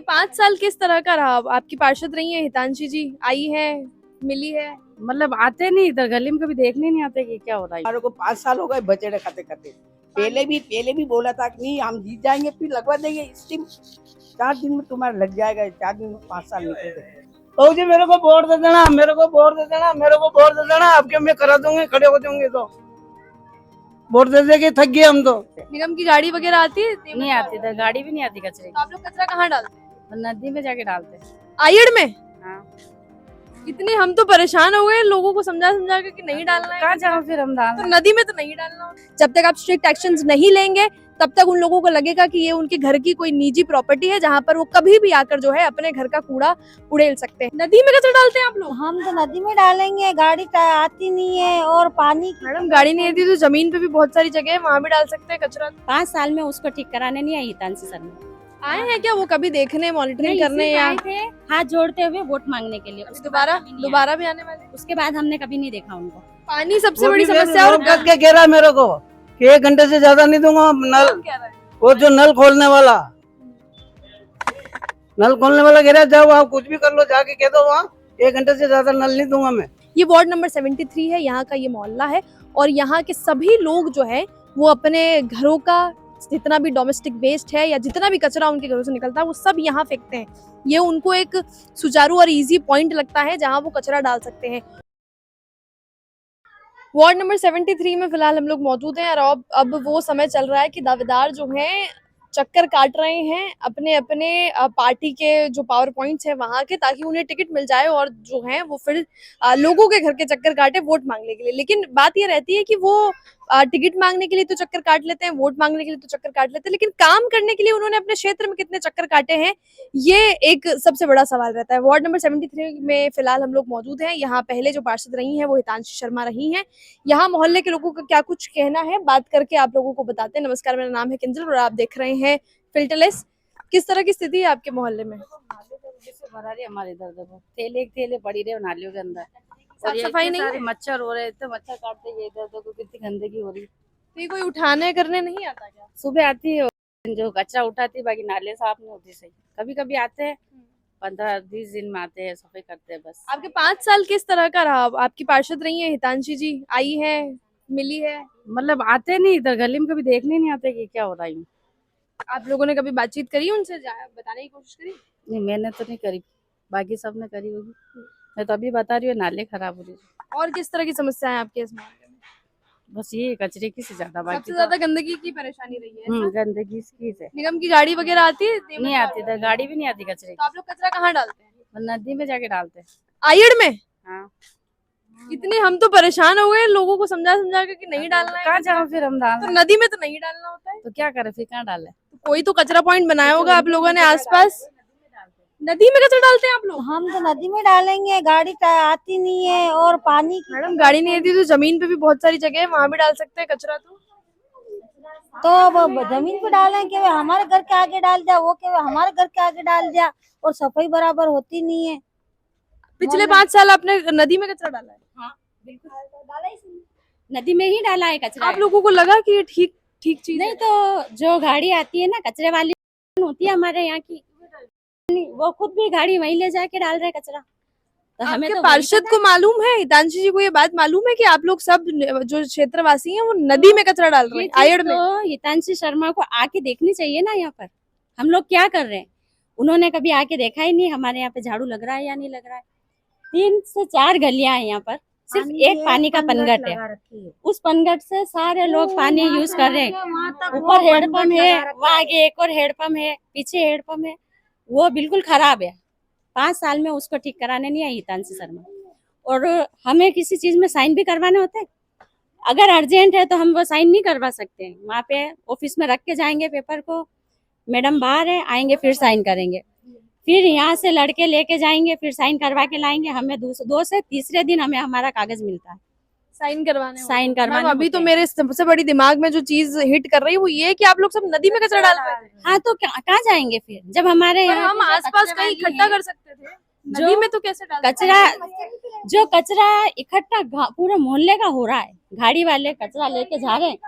5 साल किस तरह का रहा? आपकी पार्षद रही है हितांशी जी, आई है, मिली है। मतलब आते नहीं इधर, गली में कभी देखने नहीं आते कि क्या हो रहा है। हमारे को 5 साल हो गए बजट खाते खाते। पहले भी बोला था कि नहीं हम जीत जाएंगे, फिर लगवा देंगे स्कीम। 4 दिन में तुम्हारा लग जाएगा, 4 दिन में 5 साल निकल गए। तो जी मेरे को वोट दे देना, मेरे को वोट दे देना, मेरे को वोट दे देना, आपके मैं करा दूंगे, खड़े हो जाऊंगे तो वोट दे दे के थक गए हम तो। निगम की गाड़ी वगैरह आती है? नहीं आती इधर, गाड़ी भी नहीं आती कचरे तो आप लोग कचरा कहाँ डालते हैं? की, नदी में जाके डालते हैं। आयड़ में? हाँ। इतने हम तो परेशान हो गए लोगों को समझा समझा के कि नहीं डालना है। कहाँ जाओ फिर हम डाल। तो नदी में तो नहीं डालना। जब तक आप स्ट्रिक्ट एक्शंस नहीं लेंगे तब तक उन लोगों को लगेगा कि ये उनके घर की कोई निजी प्रॉपर्टी है जहाँ पर वो कभी भी आकर जो है अपने घर का कूड़ा उड़ेल सकते हैं। नदी में कचरा डालते हैं आप लोग? हम तो नदी में डालेंगे, गाड़ी आती नहीं है और पानी की मैडम गाड़ी नहीं आती तो जमीन पे भी बहुत सारी जगह है, वहाँ भी डाल सकते हैं कचरा। 5 साल में उसको ठीक कराने नहीं आई हितांशी शर्मा। आए हैं क्या वो कभी देखने, मॉनिटरिंग करने या आए थे हाथ जोड़ते हुए वोट मांगने के लिए। उसके बाद कभी नहीं आए। दोबारा भी आने वाले? उसके बाद हमने कभी नहीं देखा उनको। पानी सबसे बड़ी समस्या। और कह के कह रहा है मेरे को कि 1 घंटे से ज्यादा नहीं दूंगा नल। कह रहा है वो जो नल खोलने वाला कह रहा है, जाओ आप कुछ भी कर लो, जाके कह दो वहाँ 1 घंटे से ज्यादा नल नहीं दूंगा मैं। ये वार्ड नंबर 73 है, यहाँ का ये मोहल्ला है और यहाँ के सभी लोग जो है वो अपने घरों का जितना भी डोमेस्टिक वेस्ट है या जितना भी कचरा उनके घरों से निकलता है वो सब यहाँ फेंकते हैं। ये उनको एक सुचारू और इजी पॉइंट लगता है जहाँ वो कचरा डाल सकते हैं। वार्ड नंबर 73 में फिलहाल हम लोग मौजूद हैं और अब वो समय चल रहा है कि दावेदार जो हैं चक्कर काट रहे हैं अपने अपने पार्टी के जो पावर पॉइंट्स हैं वहां के, ताकि उन्हें टिकट मिल जाए और जो है वो फिर लोगों के घर के चक्कर काटे वोट मांगने के लिए। लेकिन बात ये रहती है कि वो टिकट मांगने के लिए तो चक्कर काट लेते हैं, वोट मांगने के लिए तो चक्कर काट लेते हैं, लेकिन काम करने के लिए उन्होंने अपने क्षेत्र में कितने चक्कर काटे हैं ये एक सबसे बड़ा सवाल रहता है। वार्ड नंबर 73 में फिलहाल हम लोग मौजूद हैं। यहाँ पहले जो पार्षद रही हैं वो हितांशी शर्मा रही हैं। यहाँ मोहल्ले के लोगों का क्या कुछ कहना है बात करके आप लोगों को बताते हैं। नमस्कार, मेरा नाम है किंजल और आप देख रहे हैं फिल्टरलेस। किस तरह की स्थिति है आपके मोहल्ले में? भरा रही हमारे इधर देखो, थैले पड़ी रहे नालियों के अंदर। साफ सफाई नहीं है? मच्छर हो रहे थे, मच्छर काटते ये इधर देखो कितनी गंदगी हो रही। तो ये कोई उठाने करने नहीं आता क्या? सुबह आती है जो कचरा उठाती, बाकी नाले साफ नहीं होती सही। कभी कभी आते हैं, 15-20 दिन में आते हैं, सफाई करते हैं बस। आपके 5 साल किस तरह का रहा? आपकी पार्षद रही है हितांशी जी, आई है, मिली है। मतलब आते नहीं इधर, गली में कभी देखने नहीं आते कि क्या हो रहा है। आप लोगों ने कभी बातचीत करी उनसे, बताने की कोशिश करी? नहीं, मैंने तो नहीं करी, बाकी सब ने करी होगी। मैं तो अभी बता रही हूँ, नाले खराब हो रही है। और किस तरह की समस्या है आपके इस मोहल्ले में? बस ये कचरे की से ज्यादा, बाकी सबसे ज्यादा गंदगी की परेशानी रही है ऐसा? गंदगी इसकी से। निगम की गाड़ी वगैरह आती है? नहीं आती इधर, गाड़ी भी नहीं आती कचरे तो आप लोग कचरा कहाँ डालते हैं? की, नदी में जाके डालते हैं। आयड़ में? हाँ। इतने हम तो परेशान हो गए लोगों को समझा समझा के कि नहीं डालना है। कहाँ जाओ फिर हम डाल। तो नदी में तो नहीं डालना होता है, तो क्या करें फिर, कहाँ डाले? कोई तो कचरा पॉइंट बनाया होगा आप लोगों ने आसपास। नदी में कचरा डालते हैं आप लोग? हम तो नदी में डालेंगे, गाड़ी आती नहीं है और पानी की मैडम गाड़ी नहीं आती तो जमीन पे भी बहुत सारी जगह है, वहाँ भी डाल सकते हैं कचरा। तो अब जमीन पे डालें कि हमारे घर के आगे डाल दिया, वो के हमारे घर के आगे डाल दिया और सफाई बराबर होती नहीं है। पिछले 5 साल आपने नदी में कचरा डाला है? हाँ बिल्कुल, नदी में ही डाला है कचरा। आप लोगों को लगा कि ये ठीक चीज नहीं, तो जो गाड़ी आती है ना कचरे वाली होती है हमारे यहाँ की, वो खुद भी गाड़ी वहीं ले जाके डाल रहे कचरा। तो हमें तो पार्षद को मालूम है, हितांशी जी को ये बात मालूम है कि आप लोग सब जो क्षेत्रवासी हैं वो नदी में कचरा डाल रहे हैं आयड़ में? तो हितांशी शर्मा को आके देखनी चाहिए ना यहाँ पर हम लोग क्या कर रहे हैं। उन्होंने कभी आके देखा ही नहीं हमारे यहाँ पे झाड़ू लग रहा है या नहीं लग रहा है। 3 से 4 गलियां हैं यहाँ पर, सिर्फ एक पानी का पनघट है। उस पनघट से सारे लोग पानी यूज कर रहे हैं। ऊपर हेडपम्प है, वहाँ आगे एक और हेडपम्प है, पीछे हेडपम्प है, वो बिल्कुल खराब है। 5 साल में उसको ठीक कराने नहीं आई हितांशी शर्मा। और हमें किसी चीज में साइन भी करवाने होते हैं, अगर अर्जेंट है तो हम वो साइन नहीं करवा सकते हैं। वहाँ पे ऑफिस में रख के जाएंगे पेपर को, मैडम बाहर है, आएंगे फिर साइन करेंगे, फिर यहाँ से लड़के लेके जाएंगे, फिर साइन करवा के लाएंगे। हमें 2 से तीसरे दिन हमें हमारा कागज मिलता है साइन करवाने। अभी तो होते हैं। मेरे सबसे बड़ी दिमाग में जो चीज हिट कर रही है वो ये है कि आप लोग सब नदी में कचरा डाल रहे हैं। हाँ, तो कहाँ जाएंगे फिर, जब हमारे यहाँ हम आसपास कहीं इकट्ठा कर सकते थे, नदी में तो कैसे डाल? कचरा इकट्ठा पूरे मोहल्ले का हो रहा है। गाड़ी वाले कचरा लेके जा रहे हैं,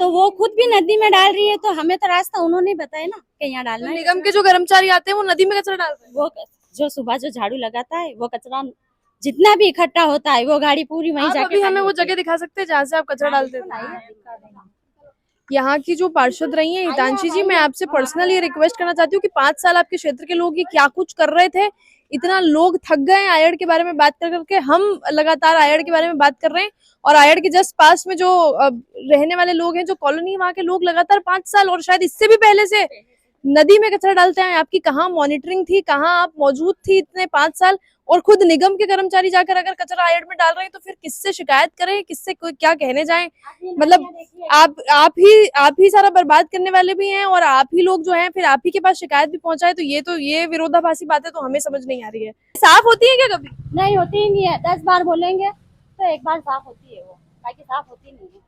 तो वो खुद भी नदी में डाल रही है, तो हमें तो रास्ता उन्होंने बताया ना कि यहाँ तो डालना है। निगम के जो कर्मचारी आते हैं वो नदी में कचरा डाल रहे हैं। वो जो सुबह जो झाड़ू लगाता है वो कचरा जितना भी इकट्ठा होता है वो गाड़ी पूरी वहीं आप जाके अभी हमें खाली वो होती है। जगह दिखा सकते हैं जहाँ से आप कचरा डालते बिल्कुल, थे? आइए, दिखा देंगे। यहाँ की जो पार्षद रही हैं हितांशी जी, मैं आपसे पर्सनली रिक्वेस्ट करना चाहती हूँ कि 5 साल आपके क्षेत्र के लोग ये क्या कुछ कर रहे थे। इतना लोग थक गए हैं आयड़ के बारे में बात कर करके। हम लगातार आयड़ के बारे में बात कर रहे हैं और आयड़ के जस्ट पास में जो रहने वाले लोग हैं, जो कॉलोनी, वहाँ के लोग लगातार 5 साल और शायद इससे भी पहले से नदी में कचरा डालते हैं। आपकी कहाँ मॉनिटरिंग थी, कहाँ आप मौजूद थी इतने 5 साल? और खुद निगम के कर्मचारी जाकर अगर कचरा आयड़ में डाल रहे हैं तो फिर किससे शिकायत करें, किससे क्या कहने जाएं? मतलब आप ही सारा बर्बाद करने वाले भी हैं और आप ही लोग जो हैं फिर आप ही के पास शिकायत भी पहुंचाए, तो ये विरोधाभासी बातें तो हमें समझ नहीं आ रही है। साफ होती है क्या कभी? नहीं होती ही नहीं है, 10 बार बोलेंगे तो एक बार साफ होती है, वो बाकी साफ होती नहीं है।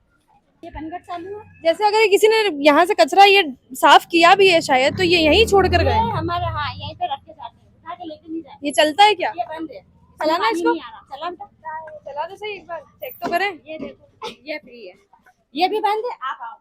ये बनगट चालू है। जैसे अगर किसी ने यहाँ से कचरा ये साफ किया भी है शायद, तो ये यहीं छोड़ कर गए। ये हमारे हाँ यहीं पे रख के जाते हैं, उठा के लेके नहीं जाते। ये चलता है क्या? ये बंद है, चलाना पानी इसको? नहीं आ रहा। चला बेटा, चला तो सही, एक बार चेक तो करें। ये देखो, ये फ्री है, ये भी बंद है। आप आओ।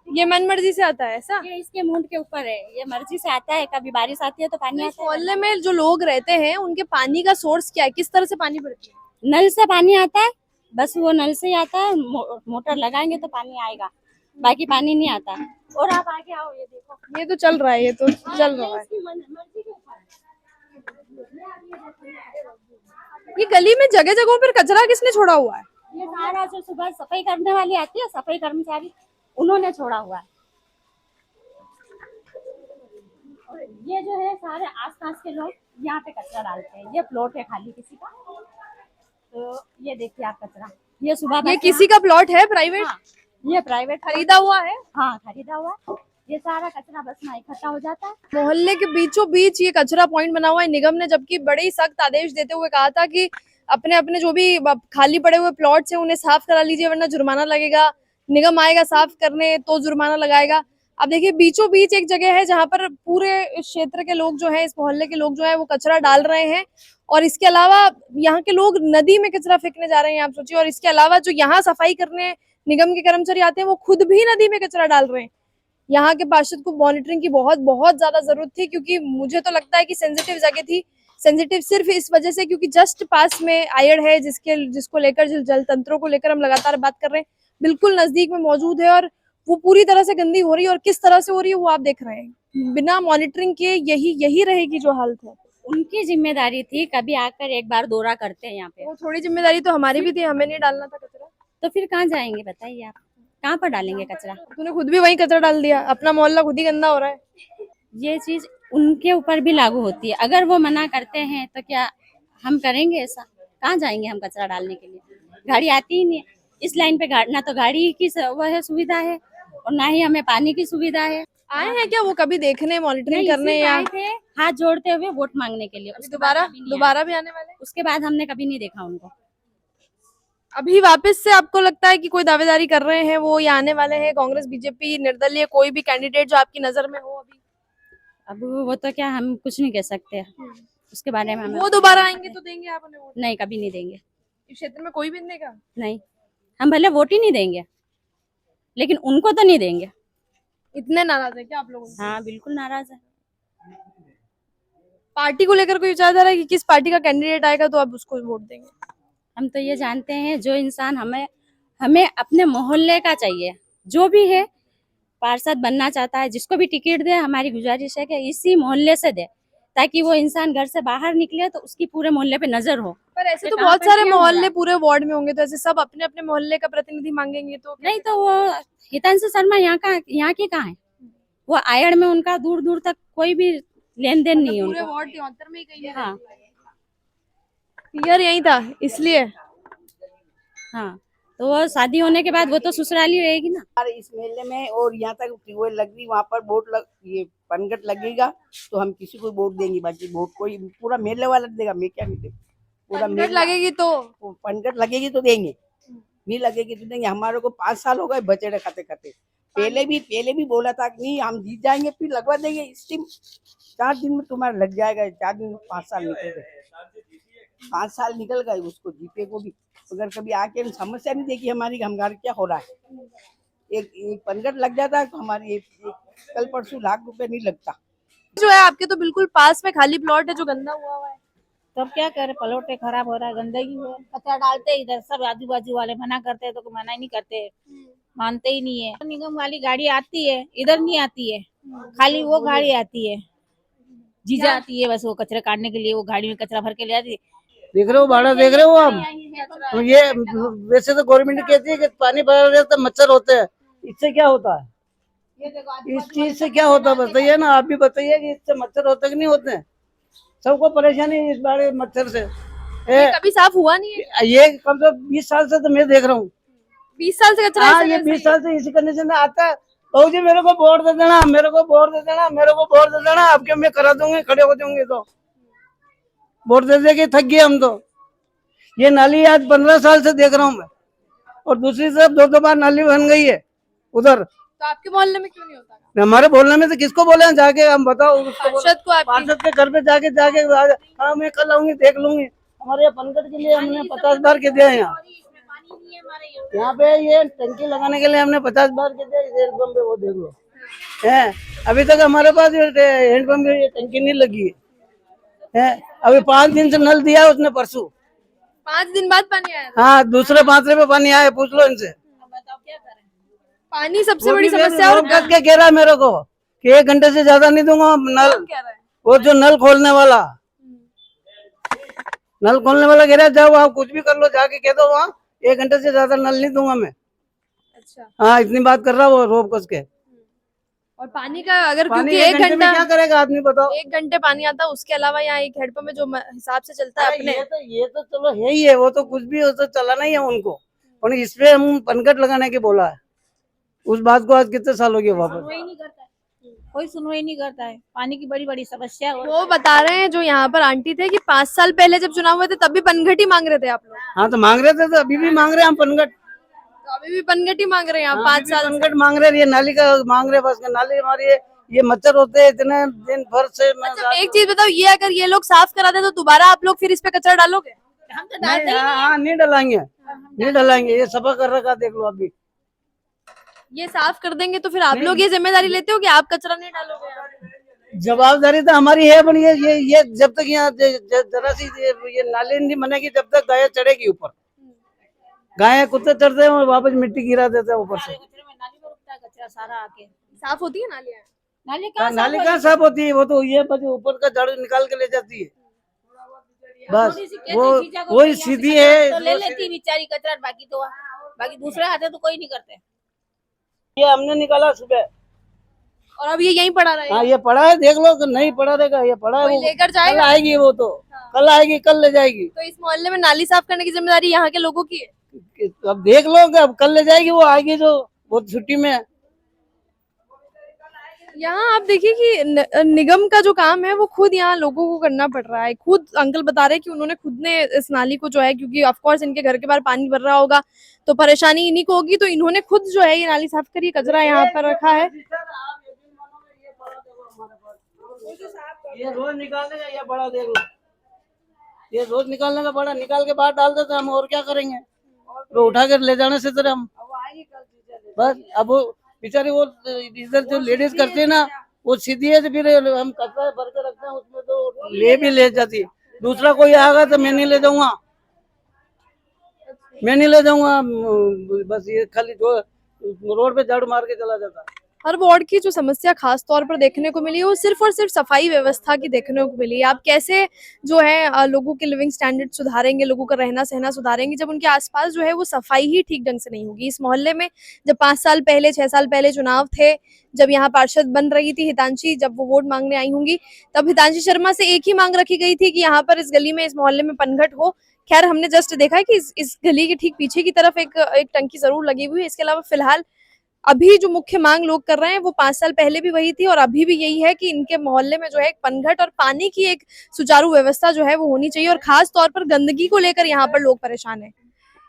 ये मन मर्जी से आता है ऐसा? ये इसके मुंड के ऊपर है, ये मर्जी से आता है। कभी बारिश आती है तो पानी इस आता है। मोहल्ले में जो लोग रहते हैं उनके पानी का सोर्स क्या है? किस तरह से पानी भरती है? नल से पानी आता है, बस वो नल से ही आता है। मोटर लगाएंगे तो पानी आएगा, बाकी पानी नहीं आता है। और आप आगे आओ, ये देखो, ये तो चल रहा है, ये तो चल रहा है। इसकी मर्जी के ऊपर है। ये गली में जगह जगहों पर कचरा किसने छोड़ा हुआ है? ये सारा जो सुबह सफाई करने वाली आती है, सफाई कर्मचारी, उन्होंने छोड़ा हुआ है। और ये जो है सारे आसपास के लोग यहाँ पे कचरा डालते हैं। ये प्लॉट है खाली किसी का, तो ये देखिए आप कचरा, ये सुबह ये किसी का प्लॉट है प्राइवेट? हाँ, ये प्राइवेट खरीदा हुआ है? हाँ खरीदा हुआ है। ये सारा कचरा बस में इकट्ठा हो जाता है। मोहल्ले के बीचों बीच ये कचरा पॉइंट बना हुआ है निगम ने, जबकि बड़े ही सख्त आदेश देते हुए कहा था कि अपने अपने जो भी खाली पड़े हुए प्लॉट्स हैं उन्हें साफ करा लीजिए वरना जुर्माना लगेगा। निगम आएगा साफ करने तो जुर्माना लगाएगा। अब देखिए बीचों बीच एक जगह है जहां पर पूरे इस क्षेत्र के लोग जो हैं, इस मोहल्ले के लोग जो हैं वो कचरा डाल रहे हैं और इसके अलावा यहाँ के लोग नदी में कचरा फेंकने जा रहे हैं, आप सोचिए। और इसके अलावा जो यहाँ सफाई करने निगम के कर्मचारी आते हैं वो खुद भी नदी में कचरा डाल रहे हैं। यहाँ के पार्षद को मॉनिटरिंग की बहुत बहुत ज्यादा जरूरत थी, क्योंकि मुझे तो लगता है कि सेंसिटिव जगह थी। सेंसिटिव सिर्फ इस वजह से क्योंकि जस्ट पास में आयड़ है, जिसको लेकर जल तंत्रों को लेकर हम लगातार बात कर रहे हैं, बिल्कुल नजदीक में मौजूद है और वो पूरी तरह से गंदी हो रही है। और किस तरह से हो रही है वो आप देख रहे हैं। बिना मॉनिटरिंग के यही रहेगी जो हालत है। उनकी जिम्मेदारी थी, कभी आकर एक बार दौरा करते हैं यहाँ पे। वो थोड़ी जिम्मेदारी तो हमारी भी थी, हमें नहीं डालना था कचरा। तो फिर कहाँ जाएंगे बताइए आप, कहाँ पर डालेंगे कचरा? तूने खुद भी वही कचरा डाल दिया, अपना मोहल्ला खुद ही गंदा हो रहा है। ये चीज उनके ऊपर भी लागू होती है। अगर वो मना करते हैं तो क्या हम करेंगे ऐसा? कहाँ जाएंगे हम कचरा डालने के लिए? गाड़ी आती ही नहीं है इस लाइन पे। ना तो गाड़ी की वो है सुविधा है और ना ही हमें पानी की सुविधा है। आए हैं क्या वो कभी देखने, मॉनिटरिंग नहीं, करने सिर्फ या आए थे हाथ जोड़ते हुए वोट मांगने के लिए। उसके बाद कभी नहीं आए। दोबारा भी आने वाले? उसके बाद हमने कभी नहीं देखा उनको। अभी वापस से आपको लगता है कि कोई दावेदारी कर रहे हैं वो या आने वाले हैं? कांग्रेस, बीजेपी, निर्दलीय कोई भी कैंडिडेट जो आपकी नजर में हो अभी? अब वो तो क्या हम कुछ नहीं कह सकते उसके बारे में। हमें वो दोबारा आएंगे तो देंगे आप उन्हें वोट? नहीं, कभी नहीं देंगे। इस क्षेत्र में कोई भी नहीं देगा? नहीं, हम भले वोट ही नहीं देंगे लेकिन उनको तो नहीं देंगे। इतने नाराज है क्या आप लोग उनसे? हाँ बिल्कुल नाराज है। पार्टी को लेकर कोई विचारधारा है कि किस पार्टी का कैंडिडेट आएगा तो आप उसको वोट देंगे? हम तो ये जानते हैं जो इंसान हमें अपने मोहल्ले का चाहिए, जो भी है पार्षद बनना चाहता है, जिसको भी टिकट दे, हमारी गुजारिश है कि इसी मोहल्ले से दे, ताकि वो इंसान घर से बाहर निकले तो उसकी पूरे मोहल्ले पे नजर हो। पर ऐसे तो कहाँ बहुत पर सारे क्या हो मोहल्ले रहा है? पूरे वार्ड में होंगे, तो ऐसे सब अपने अपने मोहल्ले का प्रतिनिधि मांगेंगे तो नहीं तो वो हितांशु शर्मा यहाँ की कहाँ है? वो आयड़ में उनका दूर दूर तक कोई भी लेन देन नहीं है पूरे उनको। वार्ड 73 में ही कहीं है। हाँ यार यही था इसलिए। हाँ, तो वो शादी होने के बाद वो तो ससुराली रहेगी ना। हमारे इस मेले में और यहाँ तक ट्यूबवेल लग रही, वहाँ पर बोट ये पनगट लगेगा तो हम किसी को वोट देंगे, बाकी वोट कोई पूरा मेले वाला देगा, मैं क्या नहीं देगा। पूरा पनगट मेला लगेगी तो पनगट लगेगी तो देंगे, नहीं लगेगी तो देंगे। हमारे को 5 साल हो गए बचेड़े खाते खाते। पहले भी बोला था कि नहीं हम जीत जाएंगे, फिर लगवा देंगे स्टीम। 4 दिन में तुम्हारा लग जाएगा, 4 दिन में 5 साल निकल गए। 5 साल निकल गए उसको जीते को भी। अगर कभी आके समस्या नहीं देखी हमारी, हमारे क्या हो रहा है, एक पनघट लग जाता है तो हमारे एक कल परसों लाख रुपए नहीं लगता। जो है आपके तो बिल्कुल पास में खाली प्लॉट है जो गंदा हुआ हुआ है। तब क्या करे, पलोटे खराब हो रहा है, गंदगी है, कचरा डालते हैं इधर, सब आजू बाजू वाले मना करते हैं तो कोई मना ही नहीं करते, मानते ही नहीं है। निगम वाली गाड़ी आती है, इधर नहीं आती है, खाली वो गाड़ी आती है, जीजा आती है बस वो कचरा काटने के लिए, वो गाड़ी में कचरा भर के ले आती है। देख रहे हो भाड़ा देख रहे हो आप? तो ये वैसे तो गवर्नमेंट कहती है कि पानी भरा रहता तो मच्छर होते हैं, इससे क्या होता है? इस चीज से क्या होता है बताइए ना, आप भी बताइए कि इससे मच्छर होते कि नहीं होते हैं? सबको परेशानी है इस बारे मच्छर से। ये कभी साफ हुआ नहीं है। ये कम से 20 साल से तो मैं देख रहा हूँ। 20 साल से कचरा हाँ, ऐसे ये वैसे 20 साल से इसी कंडीशन में आता है। बहू जी मेरे को वोट दे देना, मेरे को वोट दे देना, मेरे को वोट दे देना, आपके मैं करा दूंगी, खड़े हो जाऊंगे तो वोट दे दे के थक गए हम तो। ये नाली आज 15 साल से देख रहा हूँ मैं, और दूसरी तरफ 2 बार नाली बन गई है उधर। तो आपके मोहल्ले में क्यों नहीं होता? हमारे बोलने में तो किसको बोले हैं जाके, हम बताओ उसको बोलो। पार्षद को आपकी पार्षद के घर पे जाके हाँ मैं कल आऊंगी देख लूंगी। हमारे यहाँ पनघट के लिए हमने 50 बार के दिया है। यहाँ पे ये टंकी लगाने के लिए हमने 50 बार के दिया, हैंडपम्प पे वो देख लो है। अभी तक हमारे पास हैंडपम्प की ये टंकी नहीं लगी है। अभी 5 दिन से नल दिया उसने परसों। 5 दिन बाद पानी आया था। हाँ, दूसरे पात्रे पे पानी आया, पूछ लो इनसे। पानी सबसे वो बड़ी भी समस्या। और कस के कह रहा है मेरे को कि 1 घंटे से ज्यादा नहीं दूंगा नल। कह रहा है वो जो नल खोलने वाला कह रहा है जाओ आप कुछ भी कर लो, जाके कह दो वहाँ 1 घंटे से ज्यादा नल नहीं दूंगा मैं। अच्छा। हाँ, इतनी बात कर रहा वो रोब कस के। और पानी का अगर पानी क्योंकि 1 घंटे में क्या करेगा आदमी बताओ? 1 घंटे पानी आता है, उसके अलावा यहाँ एक हेडपंप में जो हिसाब से चलता है अरे अपने। ये तो चलो है ही है, वो तो कुछ भी हो तो चलाना ही है उनको, और इसपे हम पनघट लगाने के बोला है। उस बात को आज कितने साल हो गए वापस सुनवाई नहीं करता है, कोई सुनवाई नहीं करता है, पानी की बड़ी बड़ी समस्या है। वो बता रहे हैं जो यहाँ पर आंटी थे कि 5 साल पहले जब चुनाव हुए थे तब भी पनघट ही मांग रहे थे आप लोग। हाँ, तो मांग रहे थे तो अभी भी मांग रहे हैं हम पनघट। तो अभी भी पनघट ही मांग रहे हैं आप 5 साल से। पनघट मांग रहे हैं, ये नाली का मांग रहे हैं बस। नाली हमारी ये मच्छर होते हैं इतने दिन भर से। अच्छा, एक चीज बताओ, ये अगर ये लोग साफ करा दे तो दोबारा आप लोग फिर इस पे कचरा डालोगे? हम तो डालते ही नहीं। हाँ, नहीं डलाएंगे, ये सफा कर रखा देख लो अभी। ये साफ कर देंगे तो फिर आप लोग ये जिम्मेदारी लेते हो कि आप कचरा नहीं डालोगे? जवाबदारी तो हमारी है, पर ये जब तक यहाँ जरा सी ये नाली नहीं बनेगी जब तक गाय चढ़ेगी ऊपर। गाय कुत्ते चढ़ते हैं और वापस मिट्टी गिरा देते हैं ऊपर से। कचरे में नाली में रुकता है कचरा सारा आके। साफ होती है नालियाँ? नाली कहाँ साफ होती है? वो तो ये बस ऊपर का झाड़ू निकाल के ले जाती है बस। वो सीधी है तो ले लेती बेचारी कचरा, बाकी दूसरे हाथे तो कोई नहीं करते। ये हमने निकाला सुबह। और अब ये यहीं पड़ा रहेगा? हाँ, ये पड़ा है देख लो, नहीं पड़ा रहेगा, ये पड़ा है। कोई वो लेकर कल जाएगा? आएगी, वो तो कल आएगी, कल ले जाएगी। तो इस मोहल्ले में नाली साफ करने की जिम्मेदारी यहाँ के लोगों की है? अब देख लो कि अब कल ले जाएगी, वो आएगी जो वो छुट्टी में है। यहाँ आप देखिए कि निगम का जो काम है वो खुद यहाँ लोगों को करना पड़ रहा है। खुद अंकल बता रहे हैं कि उन्होंने खुद ने इस नाली को जो है, क्योंकि ऑफ कोर्स इनके घर के बाहर पानी भर रहा होगा तो परेशानी इन्हीं को होगी, तो इन्होंने खुद जो है ये नाली साफ करी, कचरा यहाँ पर रखा है। ये रोज निकालने का ये बड़ा देख लो, ये रोज निकालने का बड़ा निकाल के बाहर डाल देते हम, और क्या करेंगे? तो उठा कर ले जाने से तरह हम बस। अब वो बेचारी वो इधर जो लेडीज करती है ना, वो सीधी है, तो फिर हम कचरा भर के रखते हैं उसमें, तो ले जाती है। दूसरा कोई आएगा तो मैं नहीं ले जाऊंगा, बस ये खाली रोड पे झाड़ू मार के चला जाता है। हर वार्ड की जो समस्या खास तौर पर देखने को मिली है वो सिर्फ और सिर्फ सफाई व्यवस्था की देखने को मिली है। आप कैसे जो है लोगों के लिविंग स्टैंडर्ड सुधारेंगे, लोगों का रहना सहना सुधारेंगे जब उनके आसपास जो है वो सफाई ही ठीक ढंग से नहीं होगी। इस मोहल्ले में जब 5 साल पहले 6 साल पहले चुनाव थे, जब यहाँ पार्षद बन रही थी हितांशी, जब वो वोट मांगने आई होंगी, तब हितांशी शर्मा से एक ही मांग रखी गई थी कि यहाँ पर इस गली में, इस मोहल्ले में पनघट हो। खैर हमने जस्ट देखा है कि इस गली के ठीक पीछे की तरफ एक टंकी जरूर लगी हुई है। इसके अलावा फिलहाल अभी जो मुख्य मांग लोग कर रहे हैं वो 5 साल पहले भी वही थी और अभी भी यही है कि इनके मोहल्ले में जो है एक पनघट और पानी की एक सुचारू व्यवस्था जो है वो होनी चाहिए। और खास तौर पर गंदगी को लेकर यहाँ पर लोग परेशान हैं।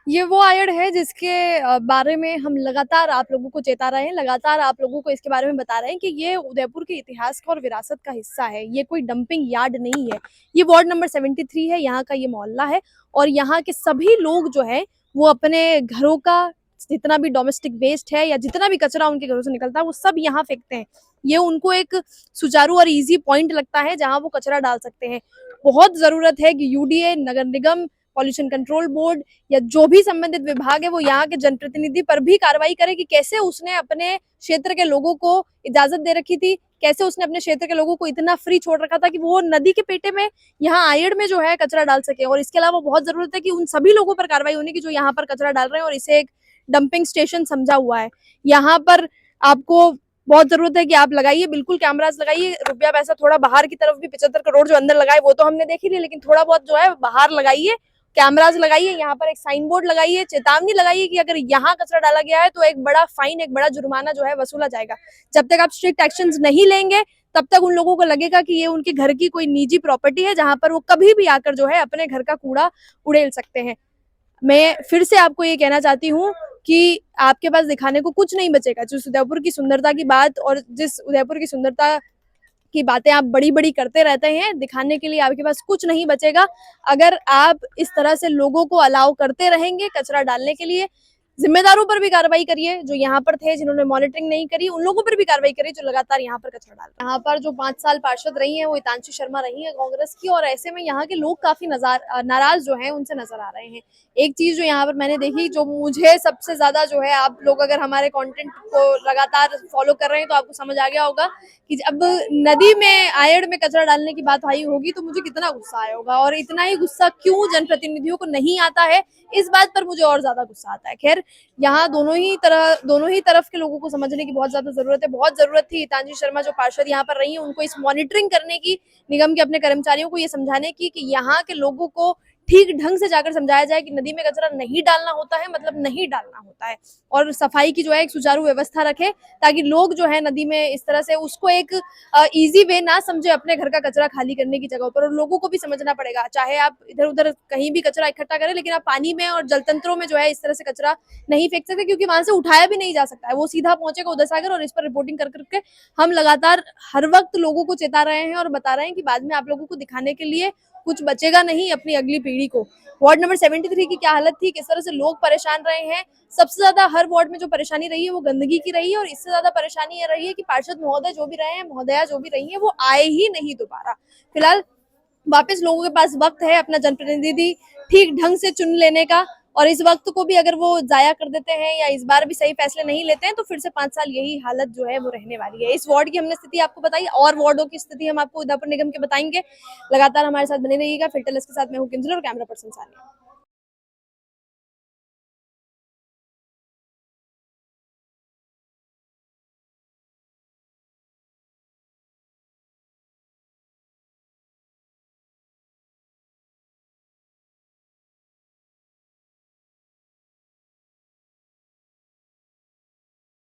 ये वो आयड है जिसके बारे में हम लगातार आप लोगों को चेता रहे हैं, लगातार आप लोगों को इसके बारे में बता रहे हैं कि ये उदयपुर के इतिहास का और विरासत का हिस्सा है। ये कोई डंपिंग यार्ड नहीं है। ये वार्ड नंबर 73 है, यहाँ का ये मोहल्ला है और यहाँ के सभी लोग जो है वो अपने घरों का जितना भी डोमेस्टिक वेस्ट है या जितना भी कचरा उनके घरों से निकलता है वो सब यहाँ फेंकते हैं। ये उनको एक सुचारू और इजी पॉइंट लगता है जहां वो कचरा डाल सकते हैं। बहुत जरूरत है कि यूडीए, नगर निगम, पॉल्यूशन कंट्रोल बोर्ड या जो भी संबंधित विभाग है वो यहाँ के जनप्रतिनिधि पर भी कार्रवाई करे कि कैसे उसने अपने क्षेत्र के लोगों को इजाजत दे रखी थी, कैसे उसने अपने क्षेत्र के लोगों को इतना फ्री छोड़ रखा था कि वो नदी के पेटे में, यहाँ आयड़ में जो है कचरा डाल सके। और इसके अलावा बहुत जरूरत है कि उन सभी लोगों पर कार्रवाई होने की जो यहाँ पर कचरा डाल रहे हैं और इसे एक डंपिंग स्टेशन समझा हुआ है। यहाँ पर आपको बहुत जरूरत है कि आप लगाइए, बिल्कुल कैमरास लगाइए, रुपया पैसा थोड़ा बाहर की तरफ भी 75 करोड़ जो अंदर लगाए वो तो हमने देख ही लिया, लेकिन थोड़ा बहुत जो है बाहर लगाइए, कैमरास लगाइए, यहाँ पर एक साइन बोर्ड लगाइए, चेतावनी लगाइए कि अगर यहाँ कचरा डाला गया है तो एक बड़ा फाइन, एक बड़ा जुर्माना जो है वसूला जाएगा। जब तक आप स्ट्रिक्ट एक्शंस नहीं लेंगे तब तक उन लोगों को लगेगा कि ये उनके घर की कोई निजी प्रॉपर्टी है जहां पर वो कभी भी आकर जो है अपने घर का कूड़ा उड़ेल सकते हैं। मैं फिर से आपको ये कहना चाहती हूँ कि आपके पास दिखाने को कुछ नहीं बचेगा। जिस उदयपुर की सुंदरता की बात और जिस उदयपुर की सुंदरता की बातें आप बड़ी बड़ी करते रहते हैं, दिखाने के लिए आपके पास कुछ नहीं बचेगा अगर आप इस तरह से लोगों को अलाउ करते रहेंगे कचरा डालने के लिए। जिम्मेदारों पर भी कार्रवाई करिए, जो यहाँ पर थे जिन्होंने मॉनिटरिंग नहीं करी उन लोगों पर भी कार्रवाई करिए जो लगातार यहाँ पर कचरा डाल रहे हैं। यहाँ पर जो 5 साल पार्षद रही हैं वो हितांशी शर्मा रही है कांग्रेस की, और ऐसे में यहाँ के लोग काफी नाराज जो है उनसे नजर आ रहे हैं। एक चीज जो यहाँ पर मैंने देखी, जो मुझे सबसे ज्यादा जो है, आप लोग अगर हमारे कंटेंट को लगातार फॉलो कर रहे हैं तो आपको समझ आ गया होगा कि जब नदी में आयड़ में कचरा डालने की बात आई होगी तो मुझे कितना गुस्सा आया होगा, और इतना ही गुस्सा क्यों जनप्रतिनिधियों को नहीं आता है इस बात पर मुझे और ज्यादा गुस्सा आता है। खैर, यहाँ दोनों ही तरफ के लोगों को समझने की बहुत ज्यादा जरूरत है। बहुत जरूरत थी हितांशी शर्मा जो पार्षद यहाँ पर रही है उनको इस मॉनिटरिंग करने की, निगम के अपने कर्मचारियों को ये समझाने की कि यहाँ के लोगों को ठीक ढंग से जाकर समझाया जाए कि नदी में कचरा नहीं डालना होता है, मतलब नहीं डालना होता है, और सफाई की जो है एक सुचारू व्यवस्था रखे ताकि लोग जो है नदी में इस तरह से उसको एक इजी वे ना समझे अपने घर का कचरा खाली करने की जगह पर। और लोगों को भी समझना पड़ेगा, चाहे आप इधर उधर कहीं भी कचरा इकट्ठा करें लेकिन आप पानी में और जल तंत्रों में जो है इस तरह से कचरा नहीं फेंक सकते, क्योंकि वहां से उठाया भी नहीं जा सकता है, वो सीधा पहुंचेगा उदय सागर। और इस पर रिपोर्टिंग कर करके हम लगातार हर वक्त लोगों को चेता रहे हैं और बता रहे हैं कि बाद में आप लोगों को दिखाने के लिए कुछ बचेगा नहीं अपनी अगली पीढ़ी को। वार्ड नंबर 73 की क्या हालत थी, किस तरह से लोग परेशान रहे हैं। सबसे ज्यादा हर वार्ड में जो परेशानी रही है वो गंदगी की रही है, और इससे ज्यादा परेशानी ये रही है कि पार्षद महोदय जो भी रहे हैं, महोदया जो भी रही है, वो आए ही नहीं दोबारा। फिलहाल वापस लोगों के पास वक्त है अपना जनप्रतिनिधि ठीक ढंग से चुन लेने का, और इस वक्त को भी अगर वो जाया कर देते हैं या इस बार भी सही फैसले नहीं लेते हैं तो फिर से 5 साल यही हालत जो है वो रहने वाली है। इस वार्ड की हमने स्थिति आपको बताई, और वार्डों की स्थिति हम आपको उदयपुर निगम के बताएंगे। लगातार हमारे साथ बने रहिएगा। फिल्टरलेस के साथ मैं हूँ किंजल और कैमरा पर्सन सानिया।